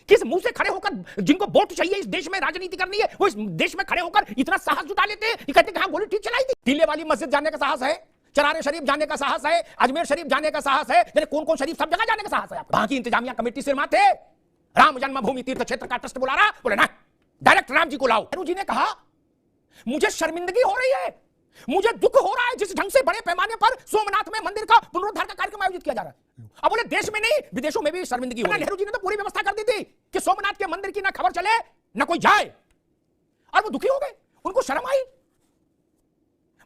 किस मुंह से खड़े होकर जिनको वोट चाहिए इस देश में राजनीति करनी है, वो इस देश में खड़े होकर इतना साहस जुटा लेते हैं, कहते हैं कि हाँ गोली ठीक चलाई थी। टीले वाली मस्जिद जाने का साहस है, चरारे शरीफ जाने का साहस है, अजमेर शरीफ जाने का साहस है, यानी कौन कौन शरीफ सब जगह जाने का साहस है आपका। वहां की इंतजामिया कमेटी सिर माथे राम जन्मभूमि तीर्थ क्षेत्र का ट्रस्ट बुला रहा, बोले ना डायरेक्ट राम जी को लाओ। नेहरू जी ने कहा मुझे शर्मिंदगी हो रही है, मुझे दुख हो रहा है जिस ढंग से बड़े पैमाने पर सोमनाथ में मंदिर का पुनरुद्धार का कार्यक्रम आयोजित किया जा रहा है। अब बोले देश में नहीं विदेशों में भी शर्मिंदगी हो रही है। नेहरू जी ने तो पूरी व्यवस्था कर दी थी कि सोमनाथ के मंदिर की ना खबर चले ना कोई जाए, और वो दुखी हो गए, उनको शर्म आई।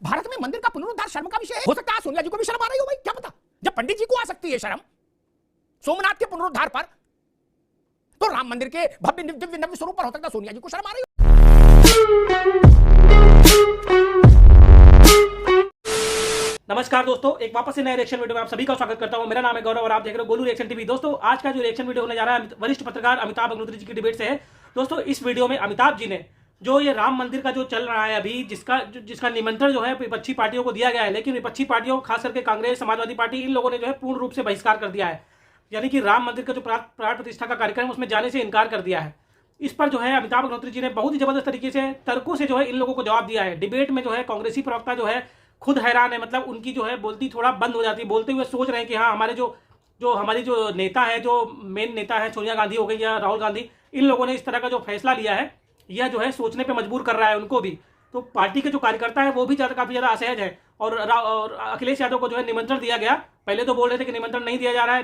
भारत में मंदिर का पुनरुद्धार शर्म का विषय है। हो सकता है सोनिया जी को भी शर्म आ रही हो, भाई क्या पता। जब पंडित जी को आ सकती है शर्म सोमनाथ के पुनरुद्धार पर, तो राम मंदिर के भव्य दिव्य नव्य स्वरूप पर हो सकता है सोनिया जी को शर्म आ रही हो। नमस्कार दोस्तों, एक वापस से नए रिएक्शन वीडियो में आप सभी का स्वागत करता हूं। मेरा नाम है गौरव और आप देख रहे हो गोलू रिएक्शन टीवी। दोस्तों आज का जो रिएक्शन वीडियो होने जा रहा है वरिष्ठ पत्रकार अमिताभ अग्निहोत्री जी की डिबेट से है। दोस्तों इस वीडियो में अमिताभ जी ने जो ये राम मंदिर का जो चल रहा है अभी, जिसका निमंत्रण जो है विपक्षी पार्टियों को दिया गया है, लेकिन विपक्षी पार्टियों खास करके कांग्रेस, समाजवादी पार्टी, इन लोगों ने जो है पूर्ण रूप से बहिष्कार कर दिया है। यानी कि राम मंदिर का जो प्राण प्रतिष्ठा का कार्यक्रम उसमें जाने से इनकार कर दिया है। इस पर जो है अमिताभ अग्निहोत्री जी ने बहुत ही जबरदस्त तरीके से तर्कों से जो है इन लोगों को जवाब दिया है। डिबेट में जो है कांग्रेसी प्रवक्ता जो है खुद हैरान है, मतलब उनकी जो है बोलती थोड़ा बंद हो जाती है, बोलते हुए सोच रहे हैं कि हाँ हमारी जो नेता है, जो मेन नेता है, सोनिया गांधी हो गई या राहुल गांधी, इन लोगों ने इस तरह का जो फैसला लिया है यह जो है सोचने पे मजबूर कर रहा है उनको भी। तो पार्टी के जो कार्यकर्ता है वो भी काफी ज्यादा असहज है। और अखिलेश यादव को जो है निमंत्रण दिया गया, पहले तो बोल रहे थे कि निमंत्रण नहीं दिया जा रहा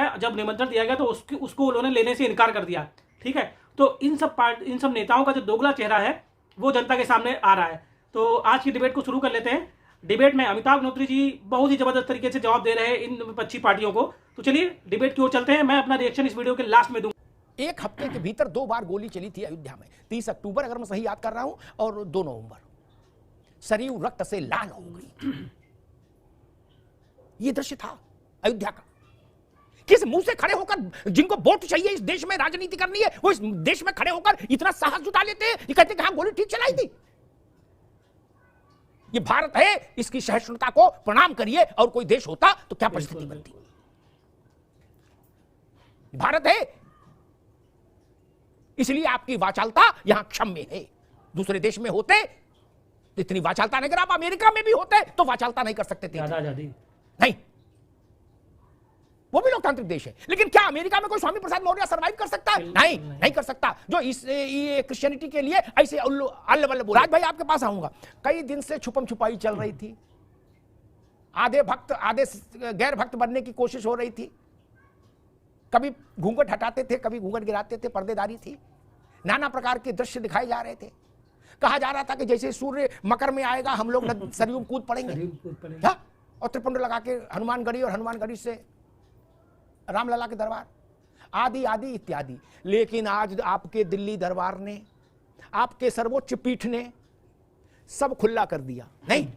है, जब निमंत्रण दिया गया तो उसको उन्होंने लेने से इनकार कर दिया। ठीक है, तो इन सब नेताओं का जो दोगला चेहरा है वो जनता के सामने आ रहा है। तो आज की डिबेट को शुरू कर लेते हैं। डिबेट में अमिताभ अग्निहोत्री जी बहुत ही जबरदस्त तरीके से जवाब दे रहे हैं इन विपक्षी पार्टियों को। तो चलिए डिबेट की ओर चलते हैं। मैं अपना रिएक्शन इस वीडियो के लास्ट में दूंगा। एक हफ्ते के भीतर 2 बार गोली चली थी अयोध्या में, 30 अक्टूबर अगर मैं सही याद कर रहा हूं और 2 नवंबर। सरयू रक्त से लाल हो गई। यह दृश्य था अयोध्या का। किस मुंह से खड़े होकर जिनको वोट चाहिए इस देश में राजनीति करनी है, वो इस देश में खड़े होकर इतना साहस जुटा लेते हैं, ये कहते हैं कि हाँ गोली ठीक चलाई थी। ये भारत है, इसकी सहिष्णुता को प्रणाम करिए। और कोई देश होता तो क्या परिस्थिति बनती। भारत है, इसलिए आपकी वाचालता यहां क्षम्य है। दूसरे देश में होते तो इतनी वाचालता नहीं कर, आप अमेरिका में भी होते तो वाचालता नहीं कर सकते थे। नहीं, वो भी लोकतांत्रिक देश है, लेकिन क्या अमेरिका में कोई स्वामी प्रसाद मौर्य सर्वाइव कर सकता है? नहीं कर सकता। जो इस क्रिश्चियनिटी के लिए ऐसे अल्ल बल्ल बोला। राज भाई आपके पास आऊंगा। कई दिन से छुपम छुपाई चल रही थी, आधे भक्त आधे गैर भक्त बनने की कोशिश हो रही थी। कभी घूंघट हटाते थे, कभी घूंघट गिराते थे, पर्देदारी थी, नाना प्रकार के दृश्य दिखाए जा रहे थे। कहा जा रहा था कि जैसे सूर्य मकर में आएगा हम लोग सरयू में कूद पड़ेंगे। और त्रिपुंड लगा के हनुमानगढ़ी और हनुमानगढ़ी से रामलला के दरबार, आदि आदि इत्यादि। लेकिन आज आपके दिल्ली दरबार ने, आपके सर्वोच्च पीठ ने सब खुला कर दिया। नहीं,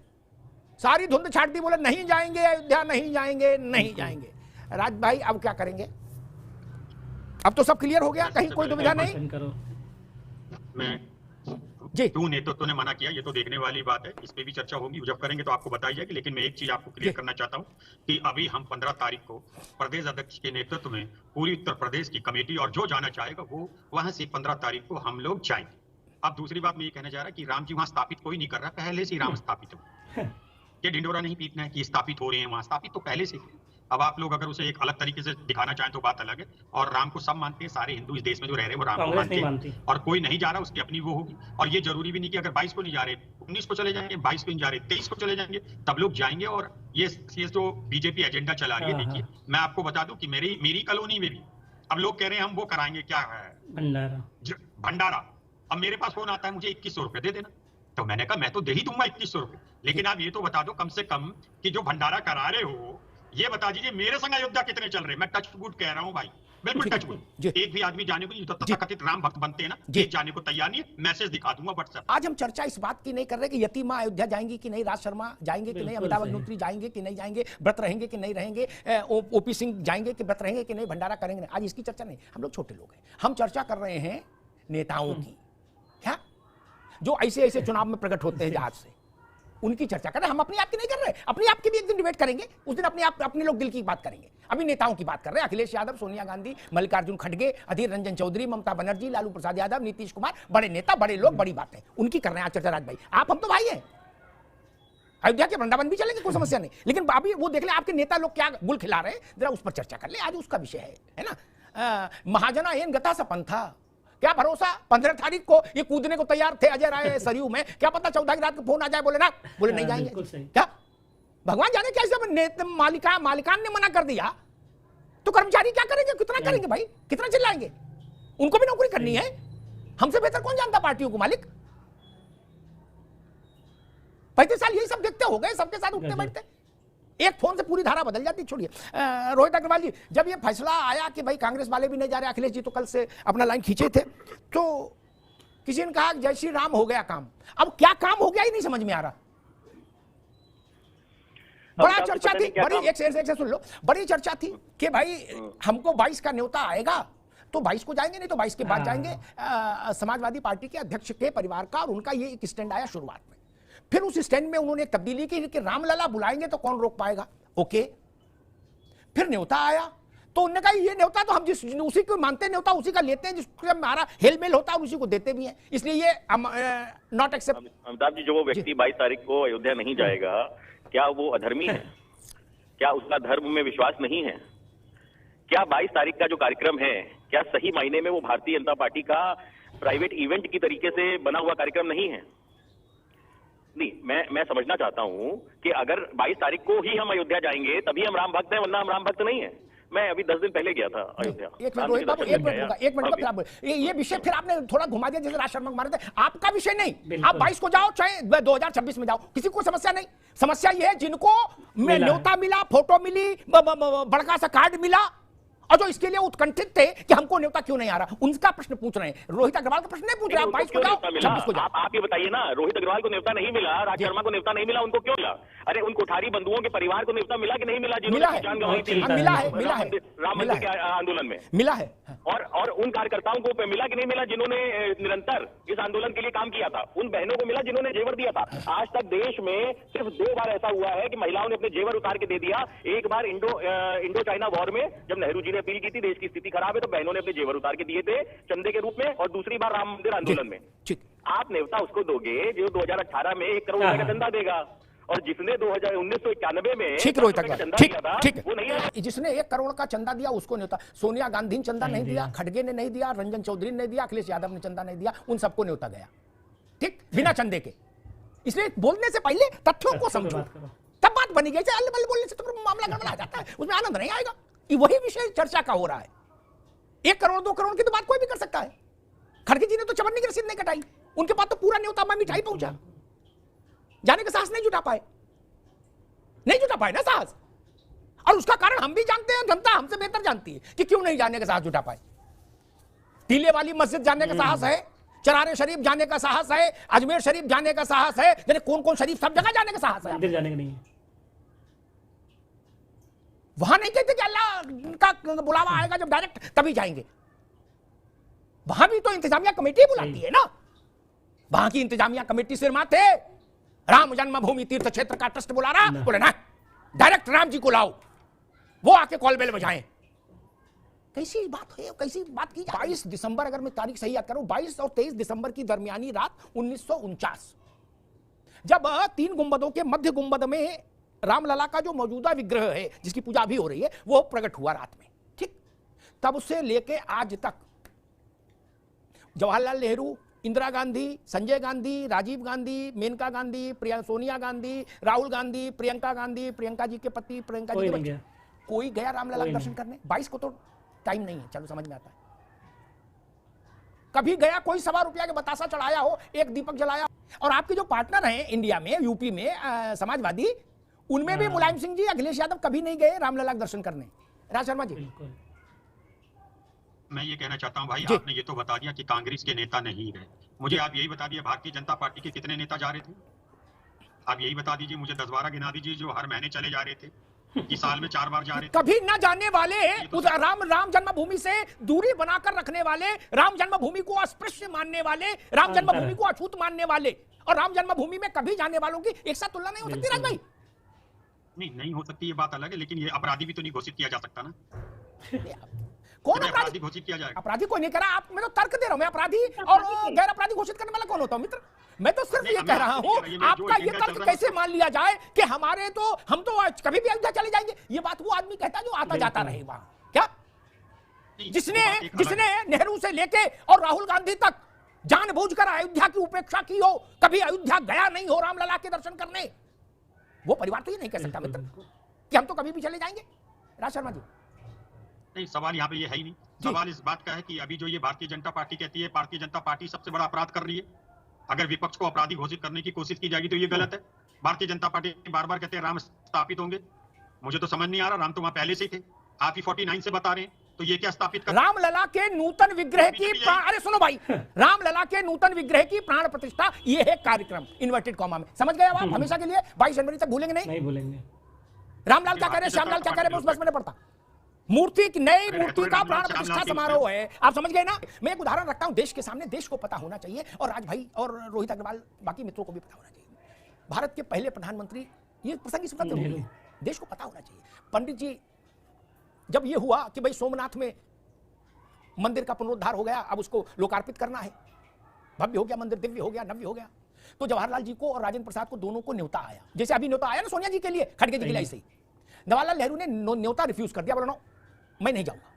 सारी धुंध छाट दी, बोले नहीं जाएंगे अयोध्या, नहीं जाएंगे, नहीं जाएंगे। राज भाई अब क्या करेंगे? अब तो सब क्लियर हो गया, कहीं कोई दुविधा नहीं। जी तू नेतृत्व ने मना किया, ये तो देखने वाली बात है, इस पे भी चर्चा होगी, जब करेंगे तो आपको बताई जाएगी। लेकिन मैं एक चीज आपको क्लियर करना चाहता हूँ कि अभी हम 15 तारीख को प्रदेश अध्यक्ष के नेतृत्व में पूरी उत्तर प्रदेश की कमेटी और जो जाना चाहेगा वो वहां से 15 तारीख को हम लोग जाएंगे। अब दूसरी बात मैं ये कहना चाह रहा कि राम जी वहां स्थापित कोई नहीं कर रहा, पहले से राम स्थापित हो। ये ढिंडोरा नहीं पीटना है कि स्थापित हो रहे हैं, वहां स्थापित तो पहले से। अब आप लोग अगर उसे एक अलग तरीके से दिखाना चाहें तो बात अलग है। और राम को सब मानते हैं, सारे हिंदू इस देश में जो रह रहे हैं वो राम को मानते हैं, और कोई नहीं जा रहा उसकी अपनी वो होगी। और ये जरूरी भी नहीं कि अगर 22 को नहीं जा रहे, 19 को चले जाएंगे, 22 को नहीं जा रहे, 23 को चले जाएंगे, तब लोग जाएंगे। और ये जो बीजेपी एजेंडा चला रही है, देखिए मैं आपको बता दूं कि मेरी कॉलोनी में भी अब लोग कह रहे हैं हम वो कराएंगे, क्या है भंडारा। अब मेरे पास फोन आता है मुझे 2100 रुपए दे देना, तो मैंने कहा मैं तो दे ही दूंगा 2100 रुपए, लेकिन आप ये तो बता दो कम से कम कि जो भंडारा करा रहे हो ये बता दीजिए मेरे संग अयोध्या कितने चल रहे हैं। मैं टच वुड कह रहा हूं भाई, बिल्कुल टच वुड। एक भी आदमी जाने को नहीं, जो तथाकथित राम भक्त बनते हैं ना, ये जाने को तैयार नहीं है। मैसेज दिखा दूंगा व्हाट्सएप। आज हम चर्चा इस बात की नहीं कर रहे कि यति मां अयोध्या जाएंगी कि नहीं, राज शर्मा जाएंगे कि नहीं, अमिताभ अग्निहोत्री जाएंगे कि नहीं जाएंगे, व्रत रहेंगे कि नहीं रहेंगे, ओपी सिंह जाएंगे कि व्रत रहेंगे कि नहीं, भंडारा करेंगे नहीं। आज इसकी चर्चा नहीं, हम लोग छोटे लोग हैं, हम चर्चा कर रहे हैं नेताओं की। क्या जो ऐसे ऐसे चुनाव में प्रकट होते हैं जहाज से, उनकी चर्चा कर रहे हैं, हम अपनी आपकी नहीं कर रहे। अपनी आपकी भी एक दिन डिबेट करेंगे, उस दिन अपने लोग दिल की बात करेंगे। अभी नेताओं की बात कर रहे हैं, अखिलेश यादव, सोनिया गांधी, मल्लिकार्जुन खड़गे, अधीर रंजन चौधरी, ममता बनर्जी, लालू प्रसाद यादव, नीतीश कुमार, बड़े नेता, बड़े लोग, बड़ी बातें उनकी कर रहे हैं चर्चा। राज भाई, आप हम तो भाई हैं, अयोध्या के वृंदावन भी चलेंगे, कोई समस्या नहीं, लेकिन अभी वो देख ले आपके नेता लोग क्या गुल खिला रहे हैं, जरा उस पर चर्चा कर ले। आज उसका विषय है ना। महाजना एन गता सपन था, क्या भरोसा 15 तारीख को ये कूदने को तैयार थे अजय राय सरयू में, क्या पता 14 की रात को फोन आ जाए, बोले ना, बोले नहीं जाएंगे। क्या भगवान जाने कैसे मालिकान ने मना कर दिया तो कर्मचारी क्या करेंगे, कितना करेंगे भाई, कितना चिल्लाएंगे, उनको भी नौकरी करनी है। हमसे बेहतर कौन जानता पार्टियों को मालिक। 35 साल यही सब देखते हो गए, सबके साथ उठते बैठते, एक फोन से पूरी धारा बदल जाती। छोड़िए रोहित अग्रवाल जी, जब ये फैसला आया कि भाई कांग्रेस वाले भी नहीं जा रहे, अखिलेश जी तो कल से अपना लाइन खींचे थे, तो किसी ने कहा जय श्री राम हो गया काम। अब क्या काम हो गया ही नहीं समझ में आ रहा। बड़ा चर्चा थी, बड़ी एक से सुन लो, बड़ी चर्चा थी कि भाई हमको 22 का न्योता आएगा तो 22 को जाएंगे, नहीं तो 22 के बाद जाएंगे। समाजवादी पार्टी के अध्यक्ष के परिवार का और उनका ये एक स्टैंड आया शुरुआत में। फिर उस स्टैंड में उन्होंने एक तब्दीली की कि रामलला बुलाएंगे तो कौन रोक पाएगा। ओके, फिर न्योता आया तो उन्होंने कहा ये न्योता तो हम जिस उसी को मानते न्योता उसी का लेते हैं, जिसको हमारा हेलमेल होता है उसी को देते भी हैं, इसलिए ये नॉट एक्सेप्ट। अमिताभ जी, जो वो व्यक्ति 22 तारीख को अयोध्या नहीं जाएगा, क्या वो अधर्मी है? क्या उसका धर्म में विश्वास नहीं है? क्या 22 तारीख का जो कार्यक्रम है, क्या सही मायने में वो भारतीय जनता पार्टी का प्राइवेट इवेंट की तरीके से बना हुआ कार्यक्रम नहीं है? नहीं, मैं समझना चाहता हूं कि अगर 22 तारीख को ही हम अयोध्या जाएंगे तभी हम राम भक्त हैं, वरना हम राम भक्त नहीं है। मैं अभी 10 दिन पहले गया था अयोध्या। एक मिनट ये विषय फिर आपने थोड़ा घुमा दिया, जैसे राज शर्मा मारे थे। आपका विषय नहीं, आप 22 को जाओ चाहे 2026 में जाओ, किसी को समस्या नहीं। समस्या ये है जिनको न्योता मिला, फोटो मिली, बड़का सा कार्ड मिला, और जो इसके लिए उत्कंठित थे कि हमको न्योता क्यों नहीं आ रहा, उनका प्रश्न पूछ रहे हैं। रोहित अग्रवाल का प्रश्न नहीं पूछ रहे हैं। 22 को जाओ, 26 को जाओ। आप ये बताइए ना, रोहित अग्रवाल को न्योता नहीं मिला, राज शर्मा को न्योता नहीं मिला, उनको क्यों मिला? अरे उन कोठारी बंधुओं के परिवार को न्योता मिला कि नहीं मिला, जिन्होंने जान गंवाई थी राम मंदिर के आंदोलन में? मिला है। और उन कार्यकर्ताओं को मिला कि नहीं मिला जिन्होंने निरंतर इस आंदोलन के लिए काम किया था? उन बहनों को मिला जिन्होंने जेवर दिया था। आज तक देश में सिर्फ 2 बार ऐसा हुआ है कि महिलाओं ने अपने जेवर उतार के दे दिया। एक बार इंडो चाइना वॉर में, जब नेहरू जी ने अपील की थी देश की स्थिति खराब है, तो बहनों ने अपने जेवर उतार के दिए थे चंदे के रूप में, और दूसरी बार राम मंदिर आंदोलन में। आप न्योता उसको दोगे जो 2018 में 1 करोड़ रुपए का चंदा देगा, और जिसने 1991 में ठीक रोहित अग्रवाल, ठीक वो नहीं है। जिसने 1 करोड़ का चंदा दिया उसको न्योता। सोनिया गांधी ने चंदा नहीं दिया, खड़गे ने नहीं दिया, रंजन चौधरी ने नहीं दिया, अखिलेश यादव ने चंदा नहीं दिया, उन सबको न्योता गया, ठीक, बिना चंदे के। इसलिए बोलने से पहले तथ्यों को समझो, तब बात बनी गई। अल्ल बोलने से तो मामला गड़बड़ा जाता है, उसमें आनंद नहीं आएगा। वही विषय चर्चा का हो रहा है। 1 करोड़ 2 करोड़ की तो बात कोई भी कर सकता है। खड़गे जी ने तो चवन्नी की रसीद नहीं कटाई, उनके पास तो पूरा न्योता में मिठाई पहुंचा, जाने का साहस नहीं जुटा पाए ना साहस। और उसका कारण हम भी जानते हैं, जनता हमसे बेहतर जानती है कि क्यों नहीं जाने का साहस जुटा पाए। टीले वाली मस्जिद जाने का साहस है, चरारे शरीफ जाने का साहस है, अजमेर शरीफ जाने का साहस है, यानी कौन शरीफ सब जगह जाने का साहस है। जाने का नहीं है। वहां नहीं कहते कि अल्लाह का बुलावा आएगा जब डायरेक्ट तभी जाएंगे। वहां भी तो इंतजामिया कमेटी बुलाती है ना। वहां की इंतजामिया कमेटी सिर माथे राम जन्मभूमि तीर्थ क्षेत्र का ट्रस्ट बुला रहा, बोले ना डायरेक्ट राम जी को लाओ, वो आके कॉल बेल बजाएं। कैसी बात है, कैसी बात की। 22 दिसंबर, अगर मैं तारीख सही याद करूं, 22 और 23 दिसंबर की दरमियानी रात 1949, जब 3 गुंबदों के मध्य गुंबद में रामलला का जो मौजूदा विग्रह है, जिसकी पूजा अभी हो रही है, वो प्रकट हुआ रात में, ठीक। तब से लेके आज तक जवाहरलाल नेहरू, इंदिरा गांधी, संजय गांधी, राजीव गांधी, मेनका गांधी, सोनिया गांधी, राहुल गांधी, प्रियंका गांधी, प्रियंका जी के पति, प्रियंका जी के बच्चे, कोई गया रामलला दर्शन करने? 22 को तो टाइम नहीं है, चलो समझ में आता है। कभी गया कोई 1.25 रुपया के बतासा चढ़ाया हो, एक दीपक जलाया? और आपके जो पार्टनर हैं इंडिया में, यूपी में समाजवादी, उनमें भी मुलायम सिंह जी, अखिलेश यादव कभी नहीं गए रामलला दर्शन करने। राज शर्मा जी, मैं ये कहना चाहता हूं भाई, आपने ये तो बता दिया कि कांग्रेस के नेता नहीं गए, मुझे आप यही बता दिया भारतीय जनता पार्टी के कितने नेता जा रहे थे? आप यही बता दीजिए मुझे, 10-12 गिना दीजिए जो हर महीने चले जा रहे थे। कि साल में 4 बार जा रहे थे। कभी न जाने वाले, उस राम जन्मभूमि से दूरी बनाकर रखने वाले, राम जन्मभूमि को अस्पृश्य मानने वाले, राम जन्मभूमि को अछूत मानने वाले और राम जन्मभूमि में कभी जाने वालों की एक साथ तुलना नहीं हो सकती। राज भाई नहीं हो सकती, ये बात अलग है, लेकिन ये अपराधी भी तो नहीं घोषित किया जा सकता ना। कौन अपराधी घोषित किया जाएगा? अपराधी कोई नहीं करा। आप मैं तो तर्क दे रहा हूं। मैं अपराधी और गैर अपराधी घोषित करने वाला कौन होता हूं मित्र? मैं तो सिर्फ ये कह रहा हूं, आपका ये तर्क कैसे मान लिया जाए कि हमारे तो हम तो कभी भी अयोध्या चले जाएंगे। ये बात वो आदमी कहता है जो आता जाता रहे वहां। क्या जिसने नेहरू से लेके और राहुल गांधी तक जानबूझकर अयोध्या की उपेक्षा की हो, कभी अयोध्या गया नहीं हो रामलला के दर्शन करने, वो परिवार तो ये नहीं कह सकता मित्र कि हम तो कभी भी चले जाएंगे। राज शर्मा जी नहीं, सवाल यहाँ पे ये है ही नहीं। सवाल इस बात का है कि अभी जो ये भारतीय जनता पार्टी कहती है, भारतीय जनता पार्टी सबसे बड़ा अपराध कर रही है। अगर विपक्ष को अपराधी घोषित करने की कोशिश की जाएगी तो ये गलत है। भारतीय जनता पार्टी बार बार कहते हैं राम स्थापित होंगे, मुझे तो समझ नहीं आ रहा, राम तो वहां पहले से ही थे। आप ही 49 से बता रहे हैं, तो ये क्या स्थापित कर? रामलला के नूतन विग्रह की अरे सुनो भाई, रामलला के नूतन विग्रह की प्राण प्रतिष्ठा, ये है कार्यक्रम इन्वर्टेड कॉमा में। समझ गए आप हमेशा के लिए? 22 जनवरी तक भूलेंगे नहीं? नहीं भूलेंगे। रामलाल क्या कह रहे हैं, श्यामलाल क्या कह रहे हैं, उस बस में नहीं पड़ता। मूर्ति की नई मूर्ति का प्राण प्रतिष्ठा समारोह है। आप समझ गए ना? मैं एक उदाहरण रखता हूं देश के सामने, देश को पता होना चाहिए और राज भाई और रोहित अग्रवाल बाकी मित्रों को भी पता होना चाहिए। भारत के पहले प्रधानमंत्री, ये प्रसंग इस वक्त जरूरी है, देश को पता होना चाहिए। पंडित जी जब ये हुआ कि भाई सोमनाथ में मंदिर का पुनरुद्धार हो गया, अब उसको लोकार्पित करना है, भव्य हो गया मंदिर, दिव्य हो गया, नव्य हो गया, तो जवाहरलाल जी को और राजेंद्र प्रसाद को दोनों को न्योता आया। जैसे अभी न्योता आया ना सोनिया जी के लिए खड़गे जी के लिए, जवाहरलाल नेहरू ने न्योता रिफ्यूज कर दिया, बोला नो मैं नहीं जाऊंगा।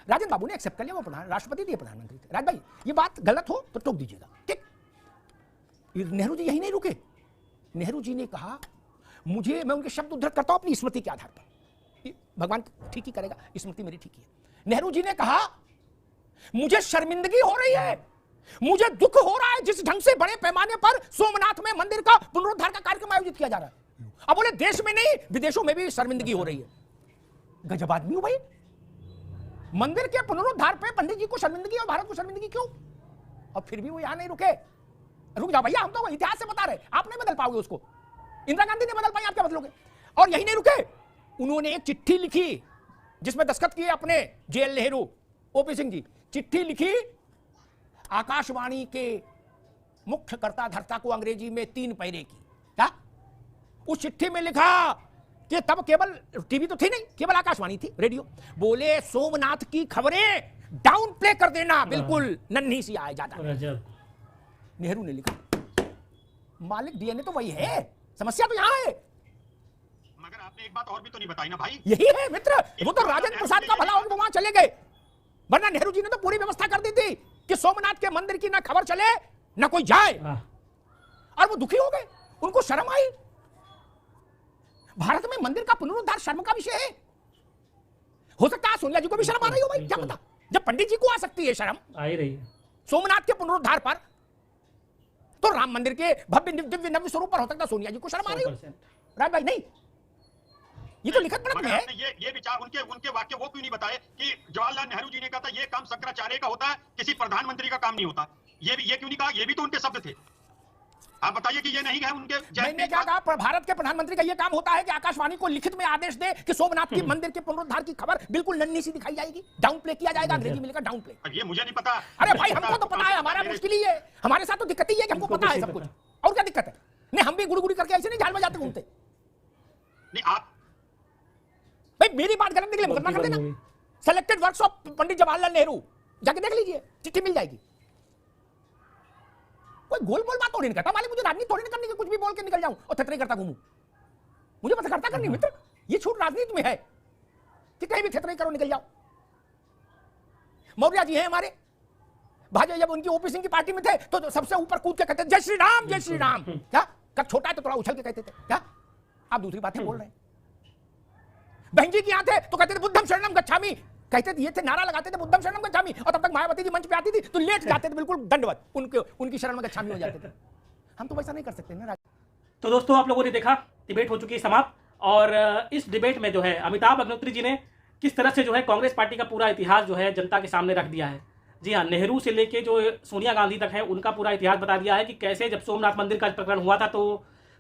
राजेंद्र बाबू ने एक्सेप्ट कर लिया, वो राष्ट्रपति थे, प्रधानमंत्री थे। राज भाई ये बात गलत हो तो टोक दीजिएगा, ठीक? नेहरू जी यही नहीं रुके। नेहरू जी ने कहा, मुझे, मैं उनके शब्द उद्धृत करता हूं अपनी स्मृति के आधार पर, भगवान ठीक ही करेगा, स्मृति मेरी ठीक ही है। नेहरू जी ने कहा, मुझे शर्मिंदगी हो रही है, मुझे दुख हो रहा है जिस ढंग से बड़े पैमाने पर सोमनाथ में मंदिर का पुनरुद्धार का कार्यक्रम आयोजित किया जा रहा है। अब बोले देश में नहीं विदेशों में भी शर्मिंदगी हो रही है। गजब आदमी हो भाई, मंदिर के पुनरुद्धार पे पंडित जी को शर्मिंदगी और भारत को शर्मिंदगी क्यों? और फिर भी वो यहां नहीं रुके। रुक जाओ भैया, हम तो इतिहास से बता रहे, आप नहीं बदल पाओगे उसको। इंदिरा गांधी ने बदल पाई, आप क्या बदलोगे? और यही नहीं रुके, उन्होंने एक चिट्ठी लिखी जिसमें दस्तखत किए अपने जेएल नेहरू, ओपी सिंह जी। चिट्ठी लिखी आकाशवाणी के मुख्य कर्ता धर्ता को अंग्रेजी में 3 पैरे की। क्या? उस चिट्ठी में लिखा कि तब केवल टीवी तो थी नहीं, केवल आकाशवाणी थी, रेडियो। बोले सोमनाथ की खबरें डाउन प्ले कर देना, बिल्कुल नन्ही सी आए ज्यादा। नेहरू ने लिखा, मालिक डीएनए तो वही है, समस्या तो यहां है। मगर आपने एक बात और भी तो नहीं बताई ना भाई। यही है मित्र, वो तो राजेंद्र प्रसाद का भला हो वहां चले गए, वरना नेहरू जी ने तो पूरी व्यवस्था कर दी थी कि सोमनाथ के मंदिर की ना खबर चले ना कोई जाए। और वो दुखी हो गए, उनको शर्म आई। भारत में मंदिर का पुनरुद्धार शर्म का विषय है। हो सकता है सोनिया जी को भी शर्म आ रही हो भाई, क्या पता। जब पंडित जी को आ सकती है शर्म, आ ही रही है सोमनाथ के पुनरुद्धार पर, तो राम मंदिर के भव्य दिव्य नव्य स्वरूप पर हो सकता है सोनिया जी को शर्म आ रही हो। राज भाई नहीं, ये तो लिखत पढ़त में है। ये विचार उनके वाक्य वो क्यों नहीं बताए कि जवाहरलाल नेहरू जी ने कहा था ये काम शंकराचार्य का होता है, किसी प्रधानमंत्री का काम नहीं होता। ये क्यों नहीं कहा? ये भी तो उनके शब्द थे। आप बताइए कि ये नहीं है उनके। मैंने क्या कहा? भारत के प्रधानमंत्री का ये काम होता है कि आकाशवाणी को लिखित में आदेश दे कि सोमनाथ के मंदिर के पुनरुद्धार की खबर बिल्कुल नन्ही सी दिखाई जाएगी, डाउन प्ले किया जाएगा, अंग्रेजी में लिखा डाउन प्ले। ये मुझे नहीं पता। अरे भाई हमको तो पता है, हमारा मुश्किल ही है, हमारे साथ तो दिक्कत ही है कि हमको पता है सब कुछ। और क्या दिक्कत है? नहीं हम भी गुड़गुड़ी करके ऐसे नहीं झाल में जाते घूमते। नहीं आप भाई मेरी बात गलत निकले मुकदमा कर देना। Selected works of Pandit Jawaharlal Nehru जाके देख लीजिए, चिट्ठी मिल जाएगी। कोई गोल बोल बात थोड़ी नहीं करता, मालिक मुझे राजनीति थोड़ी नहीं करनी कि कुछ भी बोल के निकल जाऊं और थेतरे करता घूमूं। मुझे पत्रकारिता करनी मित्र, ये छूट राजनीति में है कि कहीं भी थेतरे करो निकल जाओ। मौर्य जी हैं हमारे, भाजपा जब उनकी ओपी सिंह की पार्टी में थे तो सबसे ऊपर कूद के कहते जय श्री राम जय श्री राम। क्या कब छोटा है तो थोड़ा उछल के कहते थे। क्या आप दूसरी बातें बोल रहे हैं? बहन जी के यहाँ थे तो कहते थे बुद्धम शरणम गच्छामि, कहते थे, ये थे नारा लगाते थे बुद्धम शरणम गच्छामि, और तब तक मायावती जी मंच पे आती थी तो लेट जाते थे बिल्कुल दंडवत, उनकी शरण में गच्छामि हो जाते थे। हम तो वैसा नहीं कर सकते ना। तो दोस्तों आप लोगों ने देखा, डिबेट हो चुकी है समाप्त, और इस डिबेट में जो है अमिताभ अग्निहोत्री जी ने किस तरह से जो है कांग्रेस पार्टी का पूरा इतिहास जो है जनता के सामने रख दिया है। जी हाँ, नेहरू से लेके जो सोनिया गांधी तक है उनका पूरा इतिहास बता दिया है कि कैसे जब सोमनाथ मंदिर का प्रकरण हुआ था तो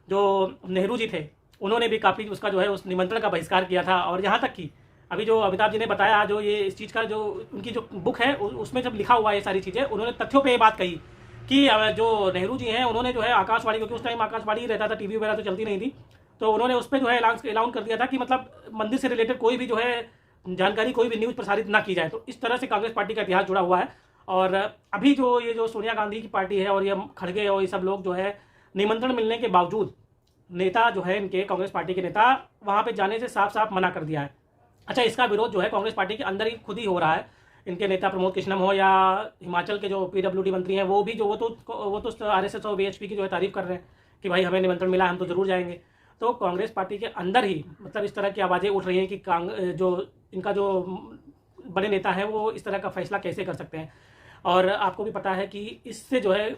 जो नेहरू जी थे उन्होंने भी काफ़ी उसका जो है उस निमंत्रण का बहिष्कार किया था। और यहाँ तक कि अभी जो अमिताभ जी ने बताया, जो ये इस चीज़ का जो उनकी जो बुक है उसमें जब लिखा हुआ है ये सारी चीज़ें, उन्होंने तथ्यों पे ये बात कही कि जो नेहरू जी हैं उन्होंने जो है आकाशवाणी, क्योंकि उस टाइम आकाशवाणी ही रहता था, टीवी वगैरह तो चलती नहीं थी, तो उन्होंने उस पर जो है ऐलान कर दिया था कि मतलब मंदिर से रिलेटेड कोई भी जो है जानकारी, कोई भी न्यूज़ प्रसारित ना की जाए। तो इस तरह से कांग्रेस पार्टी का इतिहास जुड़ा हुआ है। और अभी जो ये जो सोनिया गांधी की पार्टी है और ये खड़गे और ये सब लोग जो है निमंत्रण मिलने के बावजूद नेता जो है इनके कांग्रेस पार्टी के नेता वहाँ पे जाने से साफ साफ मना कर दिया है। अच्छा, इसका विरोध जो है कांग्रेस पार्टी के अंदर ही खुद ही हो रहा है। इनके नेता प्रमोद कृष्णम हो या हिमाचल के जो PWD मंत्री हैं, वो भी जो वो तो RSS और VHP की जो है तारीफ कर रहे हैं कि भाई हमें निमंत्रण मिला, हम तो ज़रूर जाएंगे। तो कांग्रेस पार्टी के अंदर ही मतलब इस तरह की आवाज़ें उठ रही हैं कि जो इनका जो बड़े नेता है वो इस तरह का फैसला कैसे कर सकते हैं। और आपको भी पता है कि इससे जो है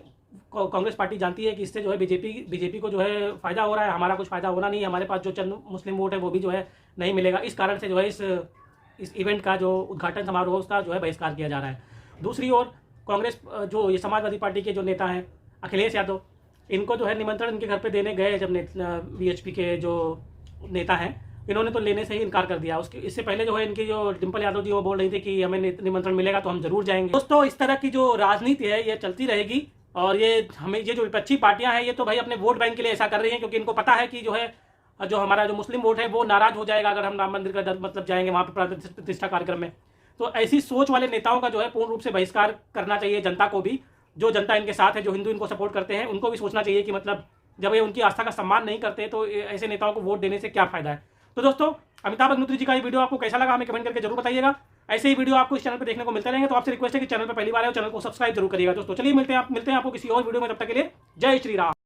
कांग्रेस पार्टी जानती है कि इससे जो है बीजेपी को जो है फ़ायदा हो रहा है, हमारा कुछ फ़ायदा होना नहीं है, हमारे पास जो चंद मुस्लिम वोट है वो भी जो है नहीं मिलेगा। इस कारण से जो है इस इवेंट का जो उद्घाटन समारोह उसका जो है बहिष्कार किया जा रहा है। दूसरी ओर कांग्रेस जो ये समाजवादी पार्टी के जो नेता हैं अखिलेश यादव, इनको जो है निमंत्रण इनके घर पे देने गए जब VHP के जो नेता हैं, इन्होंने तो लेने से ही इनकार कर दिया। इससे पहले जो है इनकी जो डिम्पल यादव जी वो बोल रही थी कि हमें निमंत्रण मिलेगा तो हम जरूर जाएंगे। दोस्तों, इस तरह की जो राजनीति है ये चलती रहेगी। और ये जो विपक्षी पार्टियां हैं ये तो भाई अपने वोट बैंक के लिए ऐसा कर रही हैं, क्योंकि इनको पता है कि जो है जो हमारा जो मुस्लिम वोट है वो नाराज हो जाएगा अगर हम राम मंदिर का मतलब जाएंगे वहाँ पर प्राण प्रतिष्ठा कार्यक्रम में। तो ऐसी सोच वाले नेताओं का जो है पूर्ण रूप से बहिष्कार करना चाहिए। जनता को भी, जो जनता इनके साथ है, जो हिंदू इनको सपोर्ट करते हैं, उनको भी सोचना चाहिए कि मतलब जब ये उनकी आस्था का सम्मान नहीं करते तो ऐसे नेताओं को वोट देने से क्या फायदा है। तो दोस्तों, अमिताभ अग्निहोत्री जी का ये वीडियो आपको कैसा लगा हमें कमेंट करके जरूर बताइएगा। ऐसे ही वीडियो आपको इस चैनल पर देखने को मिलते रहेंगे, तो आपसे रिक्वेस्ट है कि चैनल पर पहली बार है चैनल को सब्सक्राइब जरूर करिएगा। दोस्तों चलिए मिलते हैं आपको किसी और वीडियो में, तब तक के लिए जय श्री राम।